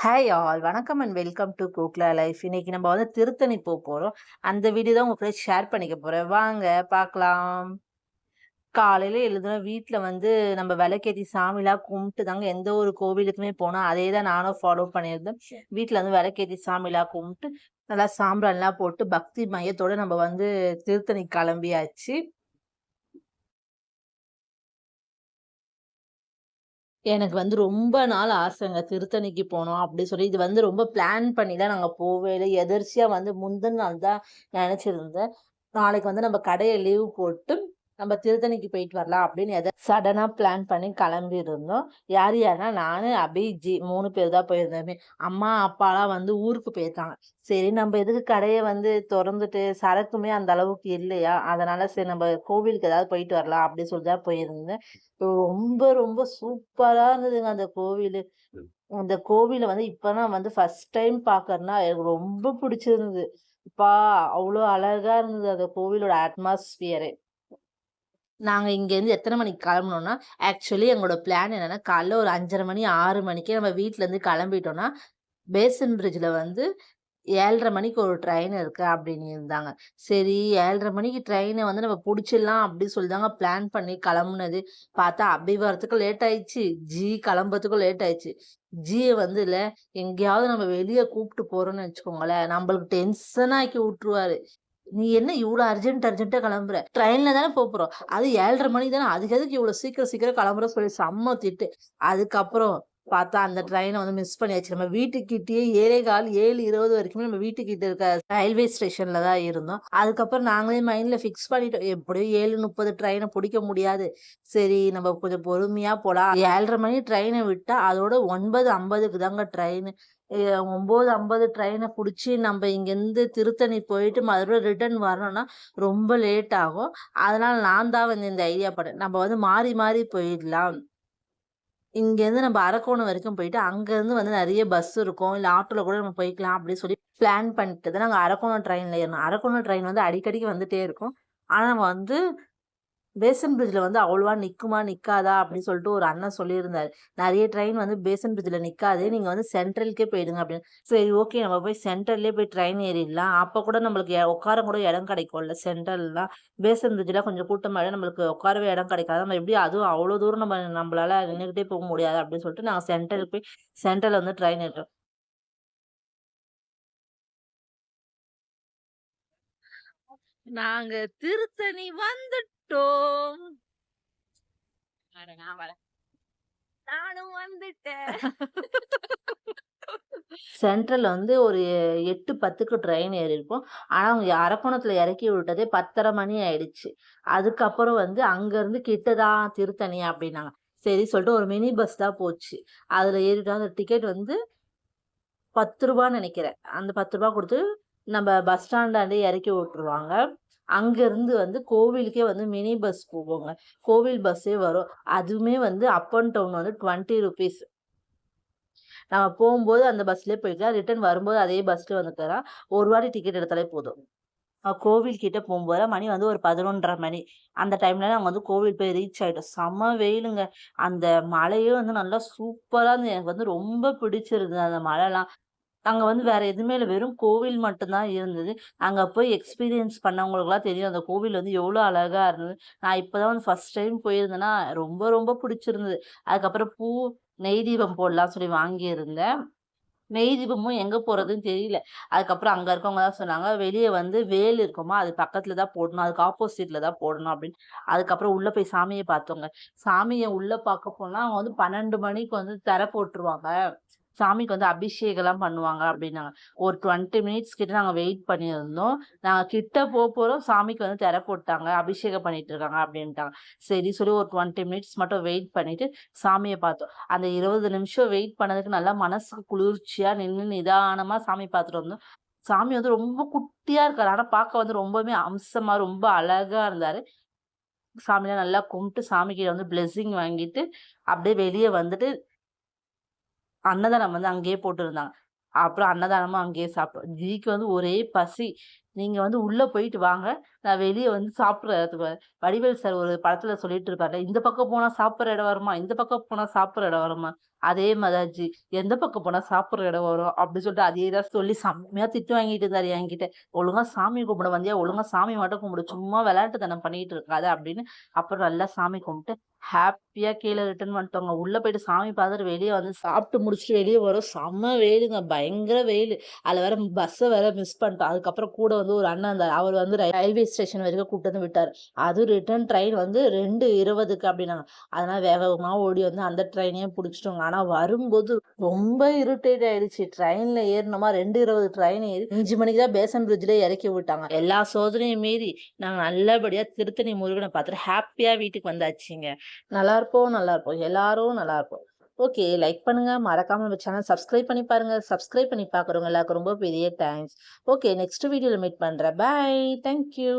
Hi all வணக்கம் and welcome to Shukla life. இன்னைக்கு நம்ம வந்து திருத்தணி போறோம். அந்த வீடியோ தான் உங்க கூட ஷேர் பண்ணிக்க போறேன். வாங்க பார்க்கலாம். காலையில எழுந்தோம் வீட்ல வந்து நம்ம விளக்கேத்தி சாமிலாம் கும்பிட்டு தாங்க எந்த ஒரு கோவிலுக்குமே போனோம். அதே தான் நானும் ஃபாலோ பண்ணியிருந்தேன். வீட்ல வந்து விளக்கேத்தி சாமிலாம் கும்பிட்டு நல்லா சாம்பிராணிலாம் போட்டு பக்தி மையத்தோட நம்ம வந்து திருத்தணி கிளம்பியாச்சு. எனக்கு வந்து ரொம்ப நாள் ஆசைங்க திருத்தணிக்கு போணும் அப்படி சொல்லி. இது வந்து ரொம்ப பிளான் பண்ணி தான் நாங்க போவே இல்ல. எதர்ச்சியா வந்து முந்தின நாள் தான் நெனச்சிருந்தேன். நாளைக்கு வந்து நம்ம கடைய லீவ் போட்டு, நம்ம திருத்தணிக்கு போயிட்டு வரலாம் அப்படின்னு சடனா பிளான் பண்ணி கிளம்பியிருந்தோம். யார் யாருன்னா, நானு, அபி, 3 பேர் தான் போயிருந்தோமே. அம்மா, அப்பாலாம் வந்து ஊருக்கு போயிருக்காங்க. சரி நம்ம எதுக்கு கடைய வந்து தொறந்துட்டு, சரக்குமே அந்த அளவுக்கு இல்லையா, அதனால சரி நம்ம கோவிலுக்கு ஏதாவது போயிட்டு வரலாம் அப்படின்னு சொல்லி தான் போயிருந்தேன். ரொம்ப ரொம்ப சூப்பரா இருந்ததுங்க அந்த கோவிலு. அந்த கோவில வந்து இப்ப தான் வந்து ஃபர்ஸ்ட் டைம் பார்க்கறேன்னா, எனக்கு ரொம்ப பிடிச்சிருந்தது. அப்பா! அவ்ளோ அழகா இருந்தது அந்த கோவிலோட அட்மாஸ்பியரே. நாங்க இங்கேருந்து எத்தன மணிக்கு கிளம்புனோம்னா, ஆக்சுவலி எங்களோட பிளான் என்னன்னா, காலைல ஒரு 5:30 மணி, 6 மணிக்கே நம்ம வீட்லருந்து கிளம்பிட்டோம்னா, பேசன் பிரிட்ஜ்ல வந்து 7:30 மணிக்கு ஒரு ட்ரெயின் இருக்கு அப்படின்னு இருந்தாங்க. சரி 7:30 மணிக்கு ட்ரெயின வந்து நம்ம புடிச்சிடலாம் அப்படின்னு சொல்லி தாங்க பிளான் பண்ணி கிளம்புனது. பார்த்தா அபி வரதுக்கும் லேட் ஆயிடுச்சு. கிளம்புறதுக்கும் லேட் ஆயிடுச்சு. வந்து எங்கேயாவது நம்ம வெளிய கூப்பிட்டு போறோம்னு வச்சுக்கோங்களேன், நம்மளுக்கு டென்ஷனா ஆக்கி விட்டுருவாரு. "நீ என்ன இவ்ளோ அர்ஜென்ட்டா கிளம்புற? ட்ரெயின்ல தானே போப்போறோம். அது 7:30 மணிக்கு தானே. அதுக்கு எதுக்கு இவ்ளோ சீக்கிரம் கிளம்புற?" சொல்லி செம்ம திட்டு. அதுக்கப்புறம் பார்த்தா அந்த ட்ரெயின வந்து மிஸ் பண்ணியாச்சு. நம்ம வீட்டுக்கிட்டயே 7:15 7:20 வரைக்குமே நம்ம வீட்டுக்கிட்ட இருக்க ரயில்வே ஸ்டேஷன்ல தான் இருந்தோம். அதுக்கப்புறம் நாங்களே மைண்ட்ல ஃபிக்ஸ் பண்ணிட்டோம். எப்படியும் 7:30 ட்ரெயின புடிக்க முடியாது. சரி நம்ம கொஞ்சம் பொறுமையா போலாம். 7:30 மணி ட்ரெயின விட்டா அதோட 9:50க்கு தாங்க ட்ரெயின். 9:50 ட்ரெயின புடிச்சு நம்ம இங்கேருந்து திருத்தணி போயிட்டு மறுபடியும் ரிட்டர்ன் வரணும்னா ரொம்ப லேட் ஆகும். அதனால நான் தான் வந்து இந்த ஐடியா பண்ணேன். நம்ம வந்து மாறி மாறி போயிடலாம். இங்கேருந்து நம்ம அரக்கோணம் வரைக்கும் போயிட்டு, அங்கருந்து வந்து நெறைய பஸ் இருக்கும். இல்ல ஆட்டோல கூட நம்ம போய்க்கலாம் அப்படின்னு சொல்லி பிளான் பண்ணிட்டு தான் நாங்க அரக்கோணம் ட்ரெயின்ல ஏறுனோம். அரக்கோணம் ட்ரெயின் வந்து அடிக்கடிக்கு வந்துட்டே இருக்கும். ஆனா நம்ம வந்து பேசன் பிரிட்ஜ்ல வந்து அவ்வளவா நிக்குமா, நிக்காதா அப்படின்னு சொல்லிட்டு ஒரு அண்ணன் சொல்லியிருந்தாரு. நெறைய ட்ரெயின் வந்து பேசன் பிரிட்ஜ்ல நிக்காது. நீங்க வந்து சென்ட்ரலுக்கே போயிடுங்க அப்படின்னு. சரி ஓகே நம்ம போய் சென்ட்ரல்லயே போய் ட்ரெயின் ஏறிடலாம். அப்ப கூட நம்மளுக்கு உட்கார கூட இடம் கிடைக்கும்ல சென்ட்ரல்லாம். பேசன் பிரிட்ஜ்ல கொஞ்சம் கூட்டமாயிடும். நம்மளுக்கு உட்காரவே இடம் கிடைக்காது. நம்ம எப்படி அதுவும் அவ்வளோ தூரம் நம்மளால நின்னுகிட்டே போக முடியாது அப்படின்னு சொல்லிட்டு நாங்க சென்ட்ரலுக்கு போய் சென்ட்ரல்ல வந்து ட்ரெயின் ஏறுறோம். நாங்க திருத்தணி வந்துட்டோம். அட நான் வரேன். நானும் வந்துட்டேன். சென்ட்ரல்ல வந்து ஒரு 8:10க்கு ட்ரெயின் ஏறியிருப்போம். ஆனா, அவங்க அரக்கோணத்துல இறக்கி விட்டதே 10:30 மணி ஆயிடுச்சு. அதுக்கப்புறம் வந்து அங்கருந்து கிட்ட தான் திருத்தணி அப்டின்னாங்க. சரி சொல்லிட்டு ஒரு மினி பஸ் தான் போச்சு. அதுல ஏறிட்டோம். அந்த டிக்கெட் வந்து ரூ. 10 நெனைக்கிறேன். அந்த ரூ. 10 குடுத்து நம்ம பஸ் ஸ்டாண்டாண்டயே இறக்கி விட்டுருவாங்க. அங்கருந்து வந்து கோவிலுக்கே வந்து மினி பஸ் போகுங்க. கோவில் பஸ்ஸே வரும். அதுவுமே வந்து அப் அண்ட் டவுன் வந்து ₹20. நம்ம போம்போது அந்த பஸ்லயே போய்க்கலாம். ரிட்டர்ன் வரும்போது அதே பஸ்ல வந்துக்கலாம். ஒரு வாட்டி டிக்கெட் எடுத்தாலே போதும். கோவில் கிட்ட போம்போது மணி வந்து ஒரு 11:30 மணி. அந்த டைம்ல நாங்க வந்து கோவில் போய் ரீச் ஆயிட்டோம். செம்ம வெயிலுங்க. அந்த மழையே வந்து நல்லா சூப்பரா இருந்தது. எனக்கு வந்து ரொம்ப பிடிச்சிருந்தது அந்த மழைலாம். அங்க வந்து வேற எதுவுமே இல்ல. வெறும் கோவில் மட்டும் தான் இருந்தது. அங்க போய் எக்ஸ்பீரியன்ஸ் பண்ணவங்களுக்குலாம் தெரியும். அந்த கோவில் வந்து எவ்ளோ அழகா இருந்தது. நான் இப்ப தான் வந்து ஃபர்ஸ்ட் டைம் போயிருந்தேன்னா, ரொம்ப ரொம்ப பிடிச்சிருந்தது. அதுக்கப்புறம் நெய் தீபம் போடலாம்னு சொல்லி வாங்கியிருந்தேன். நெய் தீபமும் எங்க போறதுன்னு தெரியல. அதுக்கப்புறம் அங்க இருக்கவங்க தான் சொன்னாங்க, "வெளிய வந்து வேல் இருக்குமா, அது பக்கத்துல தான் போடணும். அதுக்கு ஆப்போசிட்ல தான் போடணும்" அப்படின்னு. அதுக்கப்புறம் உள்ள போய் சாமிய பார்த்தோங்க. சாமிய உள்ள பார்க்க போனா, அவங்க வந்து 12 மணிக்கு வந்து திரை போட்டுருவாங்க. சாமிக்கு வந்து அபிஷேகம்லாம் பண்ணுவாங்க அப்டின்னாங்க. ஒரு 20 மினிட்ஸ் கிட்ட நாங்க வெயிட் பண்ணியிருந்தோம். நாங்க கிட்ட போறோம் சாமிக்கு வந்து திரை போட்டாங்க. அபிஷேகம் பண்ணிட்டு இருக்காங்க அப்டின்ட்டாங்க. சரி சொல்லி ஒரு 20 மினிட்ஸ் மட்டும் வெயிட் பண்ணிட்டு சாமிய பார்த்தோம். அந்த 20 நிமிஷம் வெயிட் பண்ணதுக்கு நல்லா மனசுக்கு குளிர்ச்சியா நின்னு நிதானமா சாமி பார்த்துட்டு வந்தோம். சாமி வந்து ரொம்ப குட்டியா இருக்காரு. ஆனா பார்க்க வந்து ரொம்பவுமே அம்சமா ரொம்ப அழகா இருந்தாரு. சாமிலாம் நல்லா கும்பிட்டு சாமிகிட்ட வந்து பிளெஸ்ஸிங் வாங்கிட்டு, அப்டியே வெளிய வந்துட்டு அன்னதானம் வந்து அங்கேயே போட்டிருந்தாங்க. அப்புறம் அன்னதானமும் அங்கேயே சாப்பிட்டோம். ஜிக்கு வந்து ஒரே பசி. நீங்க வந்து உள்ள போயிட்டு வாங்க. நான் வெளிய வந்து சாப்பிடுற இடத்துக்கு வரேன்." வடிவேல் சார் ஒரு படத்துல சொல்லிட்டு இருப்பார்ல, "இந்த பக்கம் போனா சாப்பிடுற இடம் வருமா? இந்த பக்கம் போனா சாப்பிடுற இடம் வருமா?" அதே மாரி தான் ஜி. "எந்த பக்கம் போனா சாப்பிடுற இடம் வரும்?" அப்படி சொல்லிட்டு அதே தான் சொல்லி செம்மையா திட்டு வாங்கிட்டு இருந்தாரு என்கிட்ட. "ஒழுங்கா சாமி கும்பிட வந்தியா? ஒழுங்கா சாமி மட்டும் கும்பிடு. சும்மா விளையாட்டுத்தனம் பண்ணிட்டு இருக்காத" அப்படின்னு. அப்புறம் நல்லா சாமி கும்பிட்டு ஹேப்பியா கீழ ரிட்டர்ன் வந்துட்டோங்க. உள்ள போயிட்டு சாமி பார்த்துட்டு வெளிய வந்து சாப்பிட்டு முடிச்சுட்டு வெளிய வரோம். செம்ம வெயிலுங்க. பயங்கர வெயிலு. அதுல வேற பஸ்ஸ வேற மிஸ் பண்ணிட்டோம். அதுக்கப்புறம் கூட வந்து ஒரு அண்ணன் இருந்தாரு. அவரு வந்து ரயில்வே ஸ்டேஷன் வரைக்கும் கூட்டு வந்து விட்டாரு. அதுவும் ரிட்டர்ன் ட்ரெயின் வந்து 2:20க்கு அப்டின்னாங்க. அதனால வேக வேகமா ஓடி வந்து அந்த ட்ரெயினையும் புடிச்சுட்டோங்க. ஆனா வரும்போது ரொம்ப இரிட்டேட் ஆயிடுச்சு. ட்ரெயின்ல ஏறுனோமா 2:20 ட்ரெயின் ஏறி 5 மணிக்கு தான் பேசன் பிரிட்ஜ்ல இறக்கி விட்டாங்க. எல்லா சோதனையும் மீறி நாங்க நல்லபடியா திருத்தணி முருகன பார்த்துட்டு ஹேப்பியா வீட்டுக்கு வந்தாச்சுங்க. நல்லாருப்போம், நல்லாருப்போம். எல்லாரும் நல்லாருப்போம். ஓகே. லைக் பண்ணுங்க. மறக்காம நம்ம சேனல் சப்ஸ்கிரைப் பண்ணி பாருங்க. சப்ஸ்கிரைப் பண்ணி பார்க்குறவங்க எல்லாருக்கும் ரொம்ப பெரிய தேங்க்ஸ். ஓகே. நெக்ஸ்ட் வீடியோல மீட் பண்றேன். பாய். Thank you.